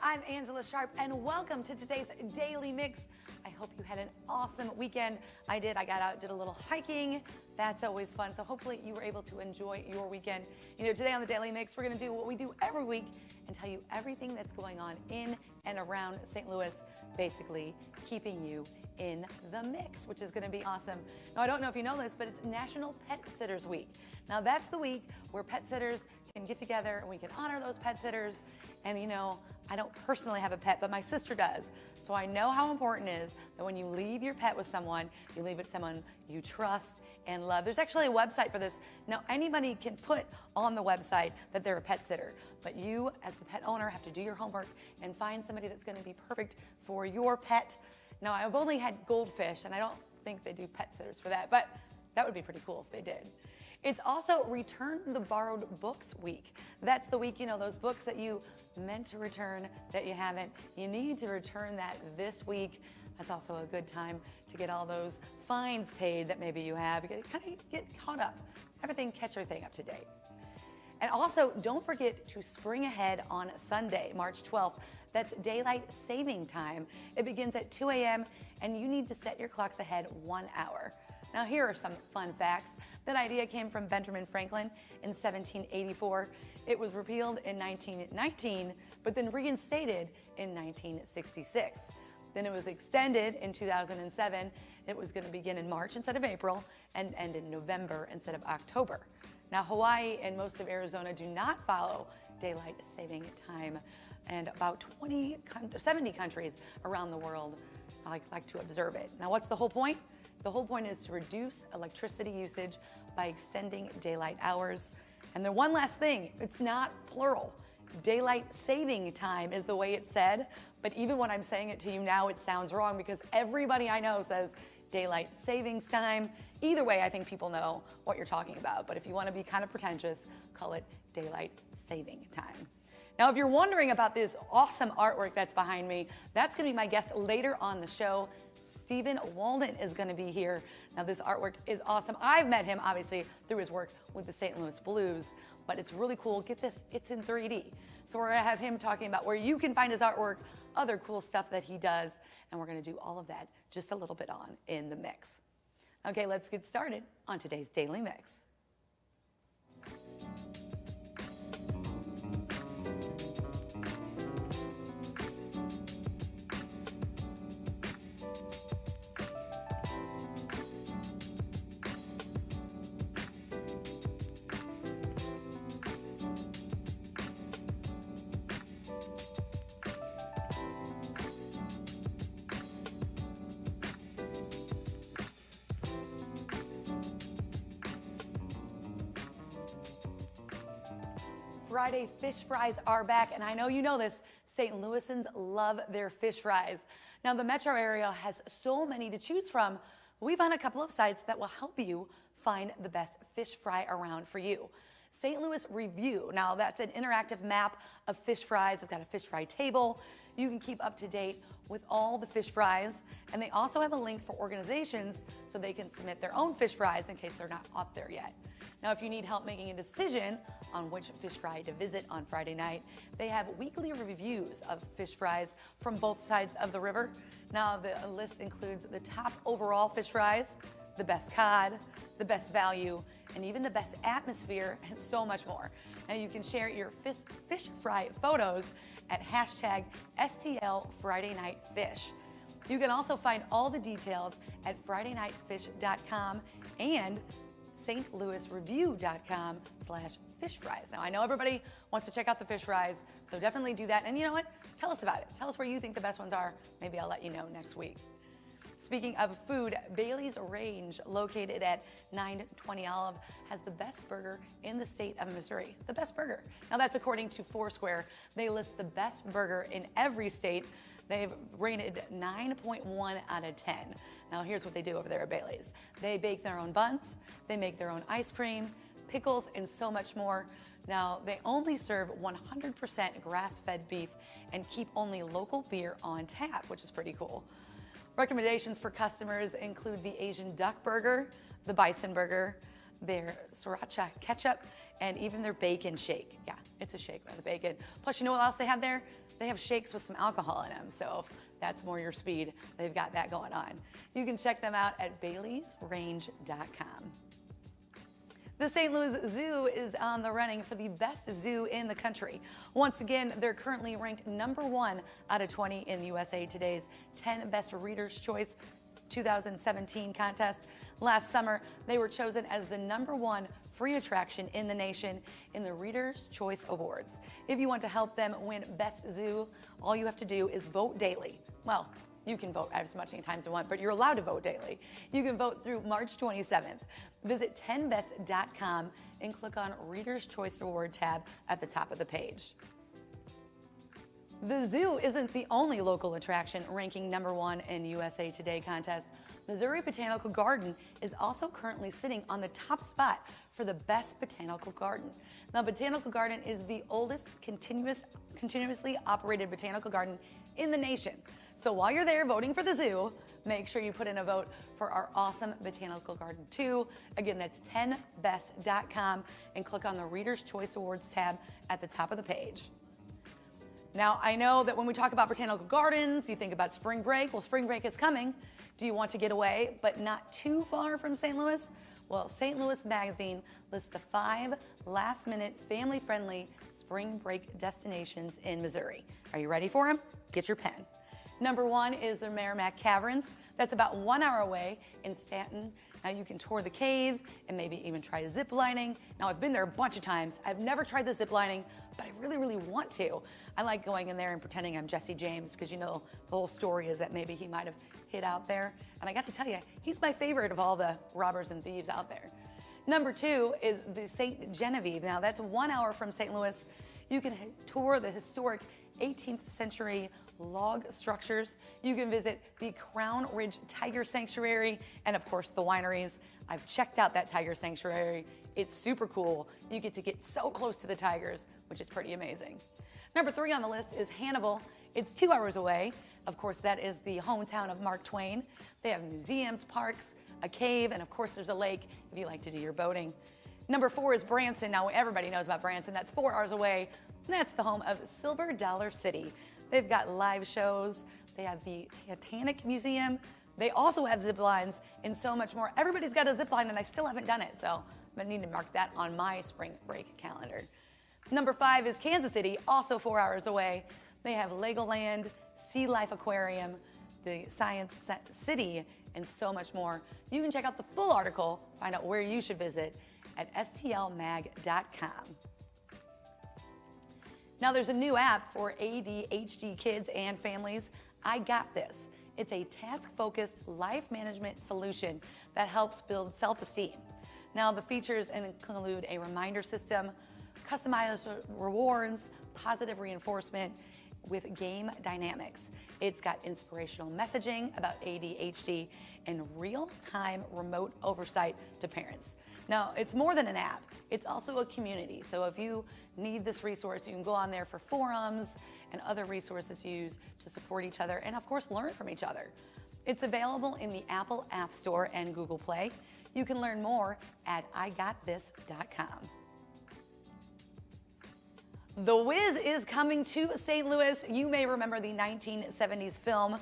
I'm Angela Sharpe, and welcome to today's Daily Mix. I hope you had an awesome weekend. I did. I got out, did a little hiking. That's always fun. So hopefully you were able to enjoy your weekend. You know, today on the Daily Mix, we're going to do what we do every week and tell you everything that's going on in and around St. Louis, basically keeping you in the mix, which is going to be awesome. Now, I don't know if you know this, but it's National Pet Sitters Week. Now, that's the week where pet sitters can get together and we can honor those pet sitters. And you know, I don't personally have a pet, but my sister does. So I know how important it is that when you leave your pet with someone, you leave it with someone you trust and love. There's actually a website for this. Now, anybody can put on the website that they're a pet sitter, but you as the pet owner have to do your homework and find somebody that's going to be perfect for your pet. Now, I've only had goldfish, and I don't think they do pet sitters for that, but that would be pretty cool if they did. It's also Return the Borrowed Books Week. That's the week, you know, those books that you meant to return that you haven't. You need to return that this week. That's also a good time to get all those fines paid that maybe you have. You kind of get caught up. Everything, catch everything up to date. And also, don't forget to spring ahead on Sunday, March 12th. That's daylight saving time. It begins at 2 a.m. and you need to set your clocks ahead 1 hour. Now, here are some fun facts. That idea came from Benjamin Franklin in 1784. It was repealed in 1919, but then reinstated in 1966. Then it was extended in 2007. It was going to begin in March instead of April and end in November instead of October. Now, Hawaii and most of Arizona do not follow daylight saving time, and about 70 countries around the world like to observe it. Now, what's the whole point? The whole point is to reduce electricity usage by extending daylight hours. And the one last thing, it's not plural. Daylight saving time is the way it's said, but even when I'm saying it to you now, it sounds wrong because everybody I know says daylight savings time. Either way, I think people know what you're talking about, but if you want to be kind of pretentious, call it daylight saving time. Now, if you're wondering about this awesome artwork that's behind me, that's going to be my guest later on the show. Steven Walden is going to be here. Now, this artwork is awesome. I've met him, obviously, through his work with the St. Louis Blues, but it's really cool. Get this, it's in 3D. So we're going to have him talking about where you can find his artwork, other cool stuff that he does, and we're going to do all of that just a little bit on in the mix. Okay, let's get started on today's Daily Mix. Friday fish fries are back, and I know you know this, St. Louisans love their fish fries. Now, the metro area has so many to choose from. We found a couple of sites that will help you find the best fish fry around for you. St. Louis Review, now that's an interactive map of fish fries. It's got a fish fry table. You can keep up to date with all the fish fries, and they also have a link for organizations so they can submit their own fish fries in case they're not up there yet. Now, if you need help making a decision on which fish fry to visit on Friday night, they have weekly reviews of fish fries from both sides of the river. Now, the list includes the top overall fish fries, the best cod, the best value, and even the best atmosphere, and so much more. And you can share your fish fry photos at hashtag STL Friday Night Fish. You can also find all the details at FridayNightFish.com and stlouisreview.com/fish fries. Now, I know everybody wants to check out the fish fries, so definitely do that. And you know what? Tell us about it. Tell us where you think the best ones are. Maybe I'll let you know next week. Speaking of food, Bailey's Range, located at 920 Olive, has the best burger in the state of Missouri. The best burger. Now, that's according to Foursquare. They list the best burger in every state. They've rated 9.1 out of 10. Now, here's what they do over there at Bailey's. They bake their own buns, they make their own ice cream, pickles, and so much more. Now, they only serve 100% grass-fed beef and keep only local beer on tap, which is pretty cool. Recommendations for customers include the Asian duck burger, the bison burger, their sriracha ketchup, and even their bacon shake. Yeah, it's a shake with the bacon. Plus, you know what else they have there? They have shakes with some alcohol in them, so if that's more your speed, they've got that going on. You can check them out at baileysrange.com. The St. Louis Zoo is on the running for the best zoo in the country. Once again, they're currently ranked #1 out of 20 in USA Today's 10 Best Reader's Choice 2017 contest. Last summer, they were chosen as the #1 free attraction in the nation in the Reader's Choice Awards. If you want to help them win Best Zoo, all you have to do is vote daily. Well, you can vote as much times as you want, but you're allowed to vote daily. You can vote through March 27th. Visit 10best.com and click on Reader's Choice Award tab at the top of the page. The zoo isn't the only local attraction ranking #1 in USA Today contest. Missouri Botanical Garden is also currently sitting on the top spot for the best botanical garden. Now, Botanical Garden is the oldest continuously operated botanical garden in the nation. So while you're there voting for the zoo, make sure you put in a vote for our awesome Botanical Garden too. Again, that's 10best.com and click on the Reader's Choice Awards tab at the top of the page. Now, I know that when we talk about botanical gardens, you think about spring break. Well, spring break is coming. Do you want to get away, but not too far from St. Louis? Well, St. Louis Magazine lists the 5 last-minute, family-friendly spring break destinations in Missouri. Are you ready for them? Get your pen. #1 is the Merrimack Caverns. That's about 1 hour away in Stanton. Now you can tour the cave and maybe even try zip lining. Now I've been there a bunch of times. I've never tried the zip lining, but I really, really want to. I like going in there and pretending I'm Jesse James because, you know, the whole story is that maybe he might have hid out there. And I got to tell you, he's my favorite of all the robbers and thieves out there. #2 is the St. Genevieve. Now that's 1 hour from St. Louis. You can tour the historic 18th century log structures. You can visit the Crown Ridge Tiger Sanctuary and of course the wineries. I've checked out that tiger sanctuary. It's super cool. You get to get so close to the tigers, which is pretty amazing. #3 on the list is Hannibal. It's 2 hours away. Of course, that is the hometown of Mark Twain. They have museums, parks, a cave, and of course there's a lake if you like to do your boating. #4 is Branson. Now everybody knows about Branson. That's 4 hours away. That's the home of Silver Dollar City. They've got live shows. They have the Titanic Museum. They also have zip lines and so much more. Everybody's got a zip line and I still haven't done it, so I'm gonna need to mark that on my spring break calendar. #5 is Kansas City, also 4 hours away. They have Legoland, Sea Life Aquarium, the Science City, and so much more. You can check out the full article, find out where you should visit at stlmag.com. Now there's a new app for ADHD kids and families, I Got This. It's a task-focused life management solution that helps build self-esteem. Now the features include a reminder system, customized rewards, positive reinforcement with game dynamics. It's got inspirational messaging about ADHD and real-time remote oversight to parents. Now, it's more than an app. It's also a community. So if you need this resource, you can go on there for forums and other resources used to support each other and, of course, learn from each other. It's available in the Apple App Store and Google Play. You can learn more at igotthis.com. The Wiz is coming to St. Louis. You may remember the 1970s film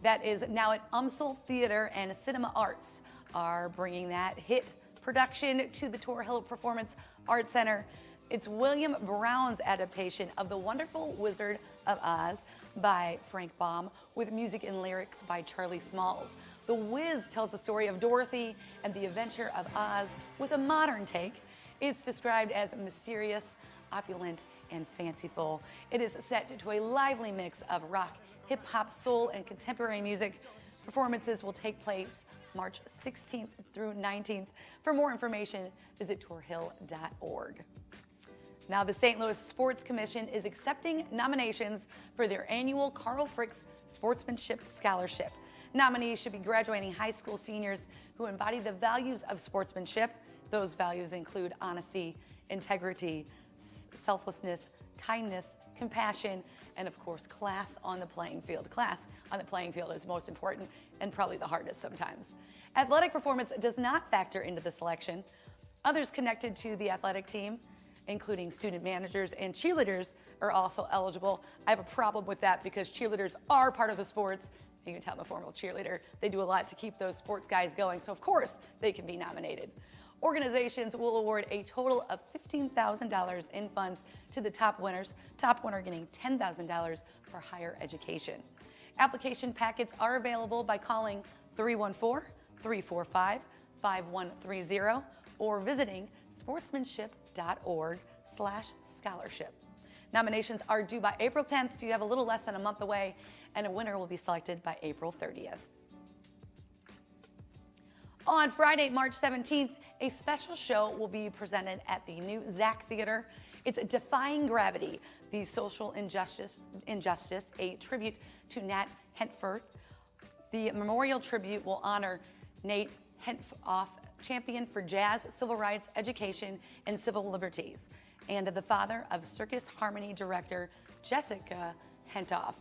that is now at UMSL Theater and Cinema Arts are bringing that hit production to the Tor Hill Performance Arts Center. It's William Brown's adaptation of The Wonderful Wizard of Oz by Frank Baum with music and lyrics by Charlie Smalls. The Wiz tells the story of Dorothy and the adventure of Oz with a modern take. It's described as mysterious, opulent, and fanciful. It is set to a lively mix of rock, hip-hop, soul, and contemporary music. Performances will take place March 16th through 19th. For more information, visit torhill.org. Now, the St. Louis Sports Commission is accepting nominations for their annual Carl Fricks Sportsmanship Scholarship. Nominees should be graduating high school seniors who embody the values of sportsmanship. Those values include honesty, integrity, selflessness, kindness, compassion, and of course, class on the playing field. Class on the playing field is most important and probably the hardest sometimes. Athletic performance does not factor into the selection. Others connected to the athletic team including student managers and cheerleaders are also eligible. I have a problem with that because cheerleaders are part of the sports. You can tell I'm a former cheerleader. They do a lot to keep those sports guys going, so of course they can be nominated. Organizations will award a total of $15,000 in funds to the top winners, top winner getting $10,000 for higher education. Application packets are available by calling 314-345-5130 or visiting sportsmanship.org/scholarship. Nominations are due by April 10th, so you have a little less than a month away, and a winner will be selected by April 30th. On Friday, March 17th, a special show will be presented at the new Zach Theater. It's Defying Gravity, the social injustice, a tribute to Nat Hentford. The memorial tribute will honor Nate Hentfoff, champion for jazz, civil rights, education, and civil liberties, and the father of Circus Harmony director Jessica Hentoff.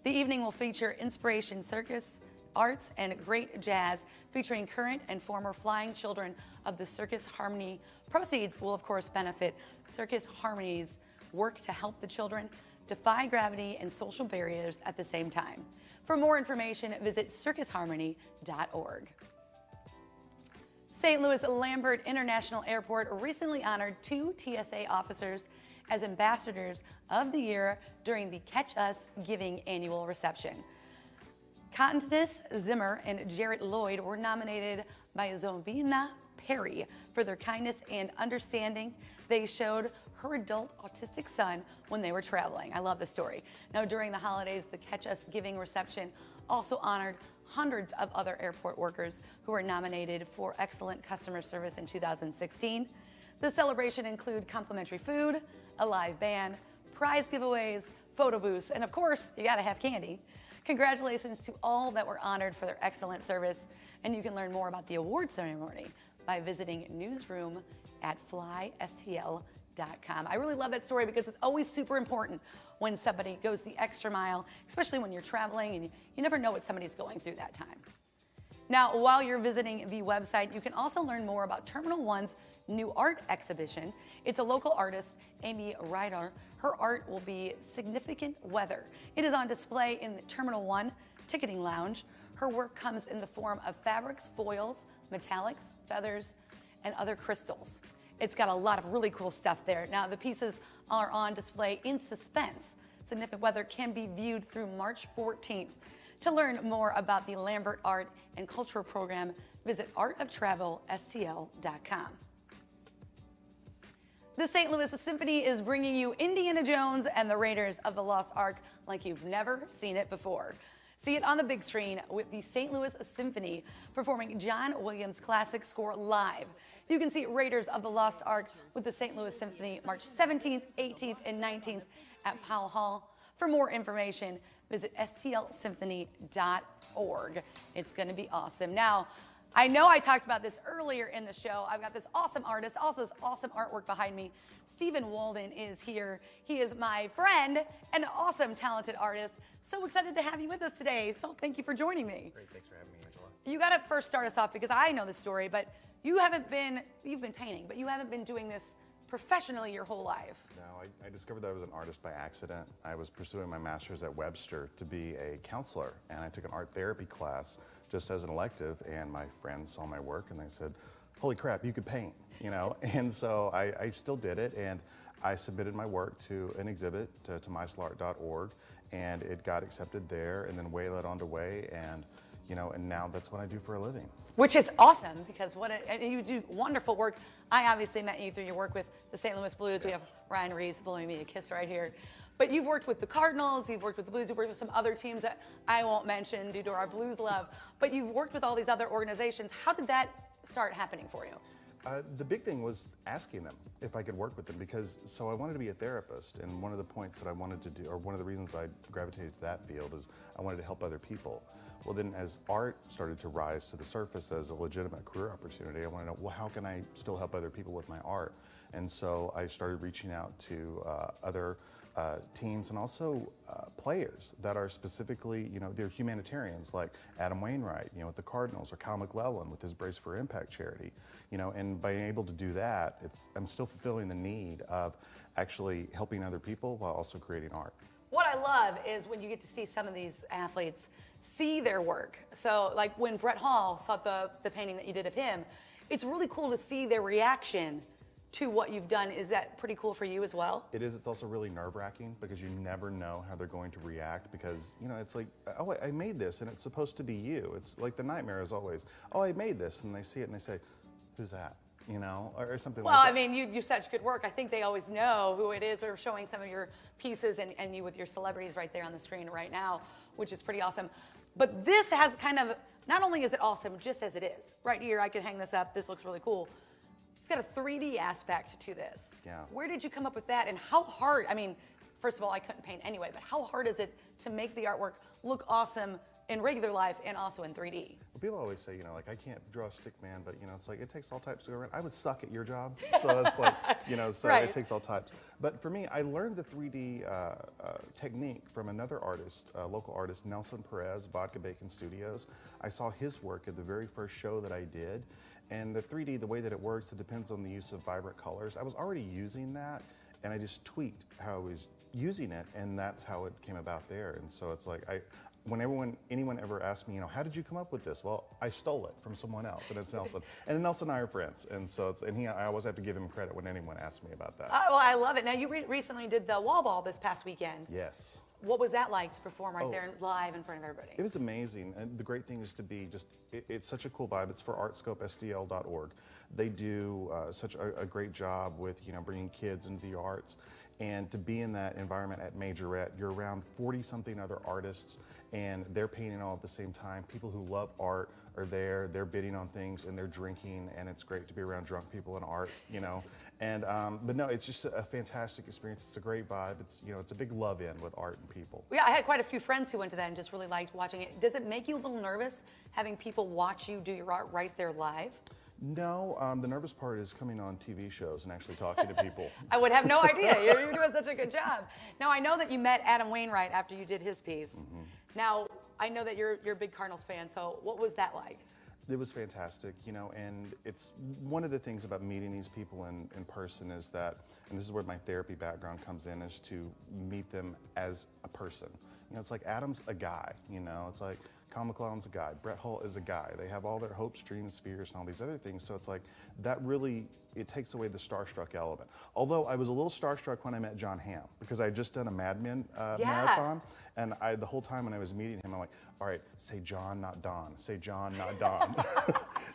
The evening will feature inspiration circus, arts, and great jazz, featuring current and former flying children of the Circus Harmony. Proceeds will, of course, benefit Circus Harmony's work to help the children defy gravity and social barriers at the same time. For more information, visit circusharmony.org. St. Louis Lambert International Airport recently honored 2 TSA officers as ambassadors of the year during the Catch Us Giving annual reception. Candace Zimmer and Jarrett Lloyd were nominated by Zovina Perry for their kindness and understanding they showed her adult autistic son when they were traveling. I love this story. Now, during the holidays, the Catch Us Giving reception also honored hundreds of other airport workers who were nominated for excellent customer service in 2016. The celebration included complimentary food, a live band, prize giveaways, photo booths, and of course, you gotta have candy. Congratulations to all that were honored for their excellent service, and you can learn more about the award ceremony by visiting newsroom@flystl.com. I really love that story because it's always super important when somebody goes the extra mile, especially when you're traveling and you never know what somebody's going through that time. Now, while you're visiting the website, you can also learn more about Terminal One's new art exhibition. It's a local artist, Amy Ryder. Her art will be Significant Weather. It is on display in the Terminal One ticketing lounge. Her work comes in the form of fabrics, foils, metallics, feathers, and other crystals. It's got a lot of really cool stuff there. Now, the pieces are on display in suspense. Significant Weather can be viewed through March 14th. To learn more about the Lambert Art and Cultural Program, visit artoftravelstl.com. The St. Louis Symphony is bringing you Indiana Jones and the Raiders of the Lost Ark like you've never seen it before. See it on the big screen with the St. Louis Symphony performing John Williams' classic score live. You can see Raiders of the Lost Ark with the St. Louis Symphony March 17th, 18th, and 19th at Powell Hall. For more information, visit stlsymphony.org. It's going to be awesome. Now, I know I talked about this earlier in the show. I've got this awesome artist, also this awesome artwork behind me. Steven Walden is here. He is my friend and an awesome, talented artist. So excited to have you with us today. So thank you for joining me. Great, thanks for having me, Angela. You got to first start us off because I know the story, but you've been painting, but you haven't been doing this professionally your whole life. No, I discovered that I was an artist by accident. I was pursuing my master's at Webster to be a counselor, and I took an art therapy class just as an elective, and my friends saw my work and they said, holy crap, you could paint, you know? And so I still did it, and I submitted my work to an exhibit to myslart.org, and it got accepted there, and then way led on to way, and and now that's what I do for a living. Which is awesome because and you do wonderful work. I obviously met you through your work with the St. Louis Blues. Yes. We have Ryan Reeves blowing me a kiss right here. But you've worked with the Cardinals, you've worked with the Blues, you've worked with some other teams that I won't mention due to our Blues love, but you've worked with all these other organizations. How did that start happening for you? The big thing was asking them if I could work with them so I wanted to be a therapist, and one of the points that I wanted to do, or one of the reasons I gravitated to that field is I wanted to help other people. Well, then as art started to rise to the surface as a legitimate career opportunity, I wanted to know, well, how can I still help other people with my art? And so I started reaching out to other teams and also players that are specifically, they're humanitarians, like Adam Wainwright, with the Cardinals, or Kyle McClellan with his Brace for Impact charity, and by being able to do that, I'm still fulfilling the need of actually helping other people while also creating art. What I love is when you get to see some of these athletes see their work. So like when Brett Hall saw the painting that you did of him, it's really cool to see their reaction to what you've done. Is that pretty cool for you as well? It is. It's also really nerve-wracking because you never know how they're going to react because, it's like, oh, I made this and it's supposed to be you. It's like the nightmare is always, oh, I made this, and they see it and they say, who's that? Or something like that. Well, I mean, you do such good work. I think they always know who it is. We were showing some of your pieces and you with your celebrities right there on the screen right now, which is pretty awesome. But this has kind of, not only is it awesome just as it is, right here, I can hang this up, this looks really cool. You've got a 3D aspect to this. Yeah. Where did you come up with that, and how hard, I mean, first of all, I couldn't paint anyway, but how hard is it to make the artwork look awesome in regular life and also in 3D? Well, people always say, like, I can't draw a stick man, but, it's like, it takes all types to go around. I would suck at your job. So it's like, so right. It takes all types. But for me, I learned the 3D technique from another artist, local artist, Nelson Perez, Vodka Bacon Studios. I saw his work at the very first show that I did. And the 3D, the way that it works, it depends on the use of vibrant colors. I was already using that, and I just tweaked how I was using it, and that's how it came about there. And so it's like, when anyone ever asks me, how did you come up with this? Well, I stole it from someone else, and it's Nelson. And Nelson and I are friends, and so I always have to give him credit when anyone asks me about that. Well, I love it. Now, you recently did the wall ball this past weekend. Yes. What was that like to perform right there live in front of everybody? It was amazing, and the great thing is to be it's such a cool vibe. It's for artscopesdl.org. They do such a great job with, bringing kids into the arts, and to be in that environment at Majorette, you're around 40-something other artists, and they're painting all at the same time. People who love art are there, they're bidding on things, and they're drinking, and it's great to be around drunk people in art, And, but no, it's just a fantastic experience. It's a great vibe. It's a big love-in with art and people. Yeah, I had quite a few friends who went to that and just really liked watching it. Does it make you a little nervous having people watch you do your art right there live? No, the nervous part is coming on TV shows and actually talking to people. I would have no idea. You're doing such a good job. Now, I know that you met Adam Wainwright after you did his piece. Mm-hmm. Now, I know that you're a big Cardinals fan, so what was that like? It was fantastic, and it's one of the things about meeting these people in person is that, and this is where my therapy background comes in, is to meet them as a person. It's like Adam's a guy, it's like Kyle McClellan's a guy, Brett Hull is a guy. They have all their hopes, dreams, fears, and all these other things. So it's like that really, it takes away the starstruck element. Although I was a little starstruck when I met John Hamm because I had just done a Mad Men marathon, and the whole time when I was meeting him, I'm like, all right, say John, not Don. Say John, not Don.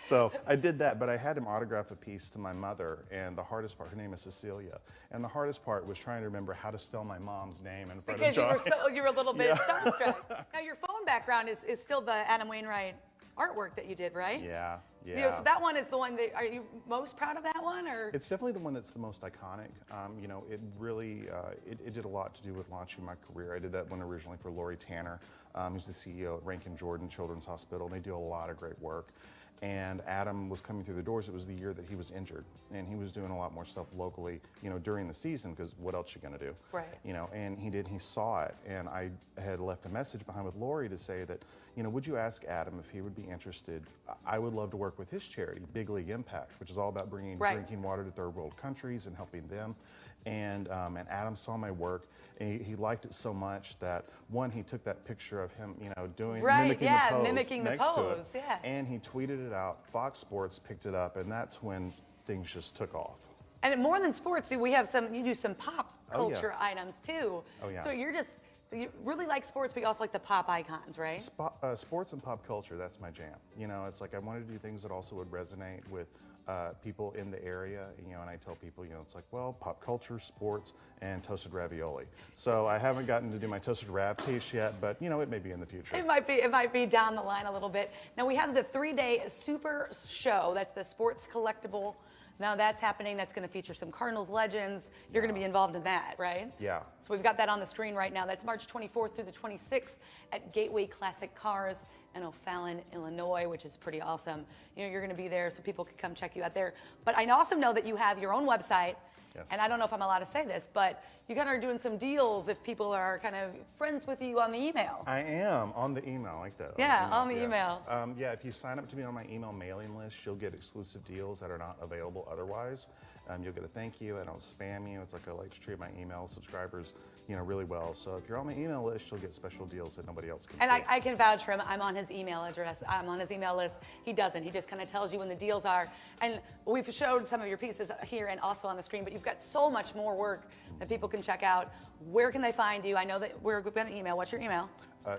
So I did that, but I had him autograph a piece to my mother, and the hardest part, her name is Cecilia, and the hardest part was trying to remember how to spell my mom's name in front of John. Because you were a little bit starstruck. Now, your phone background is still the Adam Wainwright artwork that you did, right? Yeah. So that one is the one that, are you most proud of that one, or? It's definitely the one that's the most iconic. It really, it did a lot to do with launching my career. I did that one originally for Lori Tanner, who's the CEO at Rankin Jordan Children's Hospital, and they do a lot of great work. And Adam was coming through the doors. It was the year that he was injured, and he was doing a lot more stuff locally, during the season, because what else you gonna do? Right. And he saw it, and I had left a message behind with Lori to say that, would you ask Adam if he would be interested? I would love to work with his charity, Big League Impact, which is all about bringing drinking water to third world countries and helping them. And Adam saw my work, and he liked it so much that, one, he took that picture of him, mimicking the pose, and he tweeted it out. Fox Sports picked it up, and that's when things just took off. And more than sports, you do some pop culture items too. Oh yeah. So you really like sports, but you also like the pop icons, right? Sports and pop culture, that's my jam. It's like I wanted to do things that also would resonate with people in the area, and I tell people, it's like, well, pop culture, sports, and toasted ravioli. So I haven't gotten to do my toasted rav piece yet, but it may be in the future. It might be down the line a little bit. Now we have the 3-day super show. That's the sports collectible. Now that's happening. That's going to feature some Cardinals legends. You're going to be involved in that, right? Yeah. So we've got that on the screen right now. That's March 24th through the 26th at Gateway Classic Cars in O'Fallon, Illinois, which is pretty awesome. You're going to be there so people can come check you out there. But I also know that you have your own website. Yes. And I don't know if I'm allowed to say this, but you kind of are doing some deals if people are kind of friends with you on the email. I am on the email, I like that. Yeah, on the email. Yeah, if you sign up to be on my email mailing list, you'll get exclusive deals that are not available otherwise. You'll get a thank you. I don't spam you. It's like I like to treat my email subscribers, really well. So if you're on my email list, you'll get special deals that nobody else can And see. I can vouch for him. I'm on his email address. I'm on his email list. He doesn't. He just kind of tells you when the deals are. And we've showed some of your pieces here and also on the screen, but you've got so much more work that people can check out. Where can they find you? I know that we're going to email. What's your email?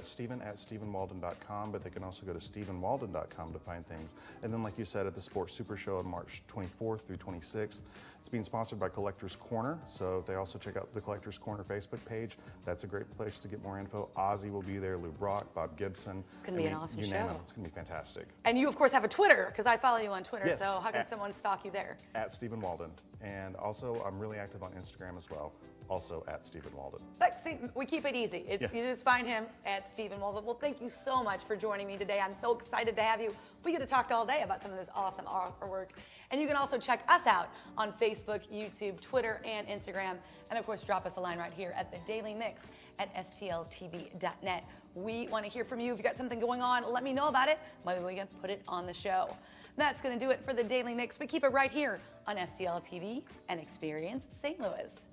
Steven@StevenWalden.com, but they can also go to StevenWalden.com to find things. And then, like you said, at the Sports Super Show on March 24th through 26th, it's being sponsored by Collectors Corner. So if they also check out the Collectors Corner Facebook page, that's a great place to get more info. Ozzy will be there, Lou Brock, Bob Gibson. It's going to be an awesome you name show. it, it's going to be fantastic. And you, of course, have a Twitter, because I follow you on Twitter. Yes, So how can someone stalk you there? @Steven Walden. And also, I'm really active on Instagram as well, also @Steven Walden. But see, we keep it easy. Yeah. You just find him @Steven Walden. Well, thank you so much for joining me today. I'm so excited to have you. We get to talk all day about some of this awesome artwork. And you can also check us out on Facebook, YouTube, Twitter, and Instagram. And of course, drop us a line right here at the Daily Mix at stltv.net. We want to hear from you. If you got something going on, let me know about it. Maybe we can put it on the show. That's going to do it for the Daily Mix. We keep it right here on STL TV and Experience St. Louis.